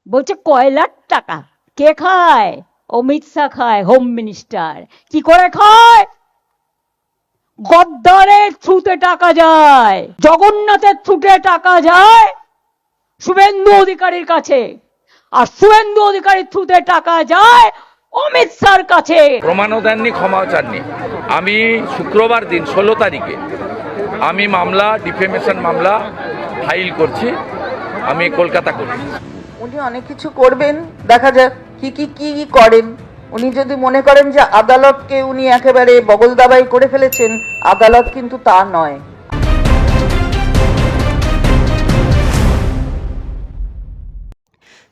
বলছে কয়লার টাকা কে খায়? অমিত শাহ খায়, হোম মিনিস্টার। কি করে খায়? গদ্দারের থ্রুতে টাকা যায়, জগন্নাথের থ্রুতে টাকা যায় শুভেন্দু অধিকারীর কাছে, আর শুভেন্দু অধিকারীর থ্রুতে টাকা যায় অমিত শাহর কাছে। প্রমাণও দেননি, ক্ষমাও চাননি। আমি শুক্রবার দিন 16 তারিখে আমি ডিফেমেশন মামলা ফাইল করছি, আমি কলকাতা করি। উনি অনেক কিছু করবেন, দেখা যাক কি করেন। উনি যদি মনে করেন যে আদালতকে উনি একেবারে বগল দাবাই করে ফেলেছেন, আদালত কিন্তু তা নয়।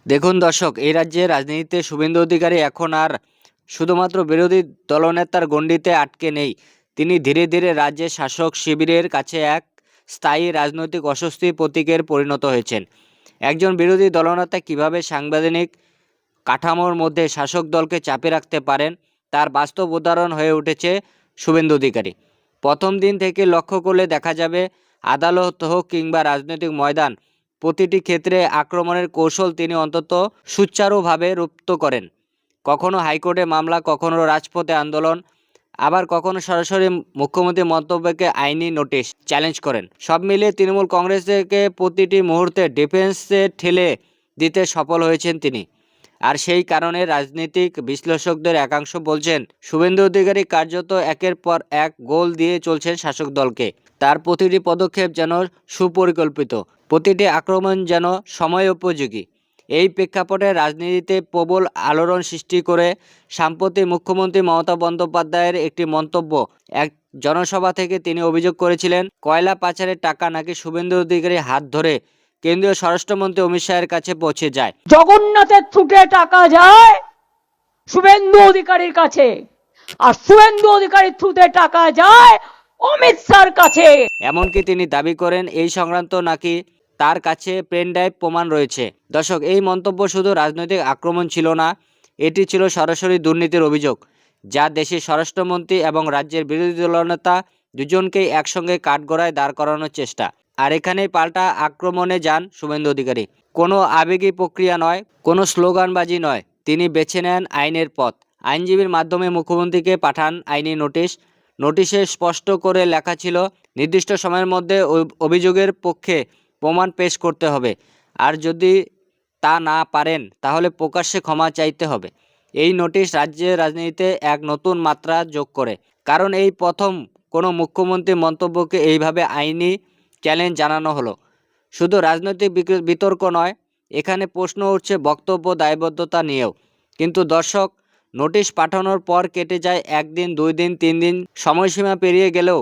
দেখুন দর্শক, এই রাজ্যের রাজনীতিতে শুভেন্দু অধিকারী এখন আর শুধুমাত্র বিরোধী দলনেতার গণ্ডিতে আটকে নেই। তিনি ধীরে ধীরে রাজ্যের শাসক শিবিরের কাছে এক স্থায়ী রাজনৈতিক অস্বস্তির প্রতীকের পরিণত হয়েছেন। একজন বিরোধী দলনেতা কিভাবে সাংবিধানিক কাঠামোর মধ্যে শাসক দলকে চাপে রাখতে পারেন, তার বাস্তব উদাহরণ হয়ে উঠেছে শুভেন্দু অধিকারী। প্রথম দিন থেকে লক্ষ্য করলে দেখা যাবে, আদালত হোক কিংবা রাজনৈতিক ময়দান, প্রতিটি ক্ষেত্রে আক্রমণের কৌশল তিনি অন্তত সুচারুভাবে রপ্ত করেন। কখনো হাইকোর্টে মামলা, কখনো রাজপথে আন্দোলন, আবার কখনো সরাসরি মুখ্যমন্ত্রীর মন্তব্যকে আইনি নোটিশ চ্যালেঞ্জ করেন। সব মিলিয়ে তৃণমূল কংগ্রেসকে প্রতিটি মুহূর্তে ডিফেন্সে ঠেলে দিতে সফল হয়েছেন তিনি। আর সেই কারণে রাজনৈতিক বিশ্লেষকদের একাংশ বলছেন, শুভেন্দু অধিকারী কার্যত একের পর এক গোল দিয়ে চলছেন শাসক দলকে। তার প্রতিটি পদক্ষেপ যেন সুপরিকল্পিত, প্রতিটি আক্রমণ যেন সময়োপযোগী। এই প্রেক্ষাপটে রাজনীতিতে প্রবল আলোড়ন সৃষ্টি করে সাম্প্রতিক মুখ্যমন্ত্রী মমতা বন্দ্যোপাধ্যায়ের একটি মন্তব্য। এক জনসভা থেকে তিনি অভিযোগ করেছিলেন, কয়লা পাচারের টাকা নাকি শুভেন্দু অধিকারীর হাত ধরে কেন্দ্রীয় স্বরাষ্ট্রমন্ত্রী অমিত শাহের কাছে পৌঁছে যায়। জগন্নাথের থ্রুতে টাকা যায় শুভেন্দু অধিকারীর কাছে, আর শুভেন্দু অধিকারীর থ্রুতে টাকা যায় অমিত শাহর কাছে। এমনকি তিনি দাবি করেন, এই সংক্রান্ত নাকি তার কাছে পেন ড্রাইভ প্রমাণ রয়েছে। দর্শক, এই মন্তব্য শুধু রাজনৈতিক আক্রমণ ছিল না, এটি ছিল সরাসরি দুর্নীতির অভিযোগ, যা দেশের স্বরাষ্ট্রমন্ত্রী এবং রাজ্যের বিরোধী দলনেতা দুজনকেই একসঙ্গে কাঠগড়ায় দাঁড় করানোর চেষ্টা। আর এখানেই পাল্টা আক্রমণে যান শুভেন্দু অধিকারী। কোনো আবেগী প্রক্রিয়া নয়, কোনো স্লোগানবাজি নয়, তিনি বেছে নেন আইনের পথ। আইনজীবীর মাধ্যমে মুখ্যমন্ত্রীকে পাঠান আইনি নোটিশ। নোটিশে স্পষ্ট করে লেখা ছিল, নির্দিষ্ট সময়ের মধ্যে অভিযোগের পক্ষে প্রমাণ পেশ করতে হবে, আর যদি তা না পারেন তাহলে প্রকাশ্যে ক্ষমা চাইতে হবে। এই নোটিশ রাজ্যের রাজনীতিতে এক নতুন মাত্রা যোগ করে, কারণ এই প্রথম কোনো মুখ্যমন্ত্রীর মন্তব্যকে এইভাবে আইনি চ্যালেঞ্জ জানানো হলো। শুধু রাজনৈতিক বিতর্ক নয়, এখানে প্রশ্ন উঠছে বক্তব্য দায়বদ্ধতা নিয়েও। কিন্তু দর্শক, নোটিশ পাঠানোর পর কেটে যায় একদিন, 2 দিন, 3 দিন, সময়সীমা পেরিয়ে গেলেও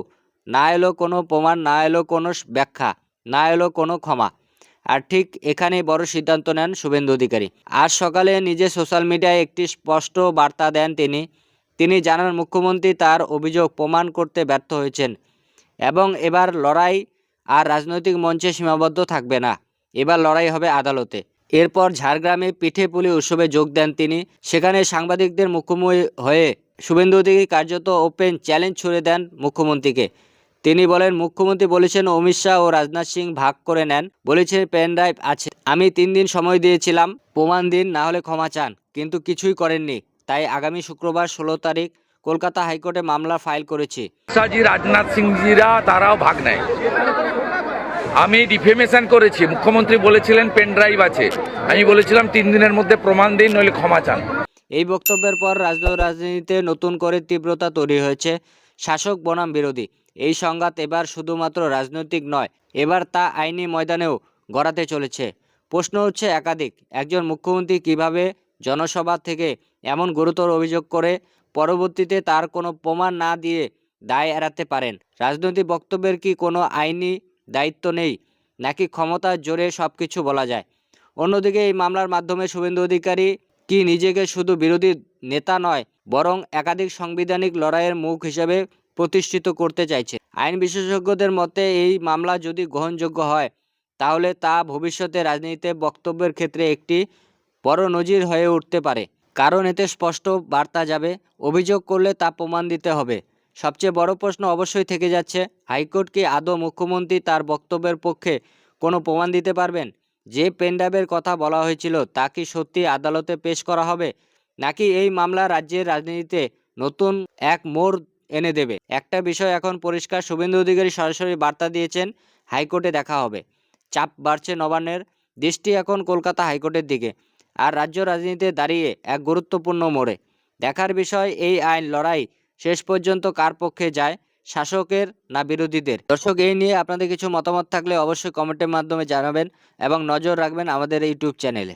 না এলো কোনো প্রমাণ, না এলো কোনো ব্যাখ্যা, না এলো কোনো ক্ষমা। আর ঠিক এখানেই বড় সিদ্ধান্ত নেন শুভেন্দু অধিকারী। আজ সকালে নিজে সোশ্যাল মিডিয়ায় একটি স্পষ্ট বার্তা দেন তিনি জানান, মুখ্যমন্ত্রী তার অভিযোগ প্রমাণ করতে ব্যর্থ হয়েছেন এবং এবার লড়াই আর রাজনৈতিক মঞ্চে সীমাবদ্ধ থাকবে না, এবার লড়াই হবে আদালতে। এরপর ঝাড়গ্রামে পিঠে পুলি উৎসবে যোগ দেন তিনি। সেখানে সাংবাদিকদের মুখোমুখি হয়ে শুভেন্দু অধিকারী কার্যত ওপেন চ্যালেঞ্জ ছুড়ে দেন মুখ্যমন্ত্রীকে। তিনি বলেন, মুখ্যমন্ত্রী বলেছেন অমিত শাহ ও রাজনাথ সিং ভাগ করে নেন, বলেছেন পেন ড্রাইভ আছে, আমি 3 দিন সময় দিয়েছিলাম, প্রমাণ দিন, না হলে ক্ষমা চান, কিন্তু কিছুই করেননি। তাই আগামী শুক্রবার 16 তারিখ কলকাতা হাইকোর্টে মামলা ফাইল করেছি। শাহজি, রাজনাথ সিংজিরা তারাও ভাগ নেয়। আমি ডিফেমেশন করেছি, মুখ্যমন্ত্রী বলেছিলেন পেন ড্রাইভ আছে, আমি বলেছিলাম 3 দিনের মধ্যে প্রমাণ দিন, নইলে ক্ষমা চান। এই বক্তব্যের পর রাজনীতিতে নতুন করে তীব্রতা তৈরি হয়েছে। শাসক বনাম বিরোধী এই সংঘাত এবার শুধুমাত্র রাজনৈতিক নয়, এবার তা আইনি ময়দানেও গড়াতে চলেছে। প্রশ্ন হচ্ছে একাধিক, একজন মুখ্যমন্ত্রী কিভাবে জনসভা থেকে এমন গুরুতর অভিযোগ করে পরবর্তীতে তার কোনো প্রমাণ না দিয়ে দায় এড়াতে পারেন? রাজনৈতিক বক্তব্যের কি কোনো আইনি দায়িত্ব নেই, নাকি ক্ষমতার জোরে সব কিছু বলা যায়? অন্যদিকে এই মামলার মাধ্যমে শুভেন্দু অধিকারী কি নিজেকে শুধু বিরোধী নেতা নয়, বরং একাধিক সাংবিধানিক লড়াইয়ের মুখ হিসেবে প্রতিষ্ঠিত করতে চাইছে? আইন বিশেষজ্ঞদের মতে, এই মামলা যদি গ্রহণযোগ্য হয়, তাহলে তা ভবিষ্যতে রাজনীতিতে বক্তব্যের ক্ষেত্রে একটি বড় নজির হয়ে উঠতে পারে। কারণ এতে স্পষ্ট বার্তা যাবে, অভিযোগ করলে তা প্রমাণ দিতে হবে। সবচেয়ে বড় প্রশ্ন অবশ্যই থেকে যাচ্ছে, হাইকোর্ট কি আদৌ মুখ্যমন্ত্রী তার বক্তব্যের পক্ষে কোনো প্রমাণ দিতে পারবেন? যে পেনড্রাইভের কথা বলা হয়েছিল তা কি সত্যি আদালতে পেশ করা হবে, নাকি এই মামলা রাজ্যের রাজনীতিতে নতুন এক মোড় এনে দেবে? একটা বিষয় এখন পরিষ্কার, শুভেন্দু অধিকারী সরাসরি বার্তা দিয়েছেন হাইকোর্টে দেখা হবে। চাপ বাড়ছে নবান্নের, দৃষ্টি এখন কলকাতা হাইকোর্টের দিকে, আর রাজ্য রাজনীতিতে দাঁড়িয়ে এক গুরুত্বপূর্ণ মোড়ে। দেখার বিষয় এই আইন লড়াই শেষ পর্যন্ত কার পক্ষে যায়, শাসকের না বিরোধীদের। দর্শক, এই নিয়ে আপনাদের কিছু মতামত থাকলে অবশ্যই কমেন্টের মাধ্যমে জানাবেন এবং নজর রাখবেন আমাদের ইউটিউব চ্যানেলে।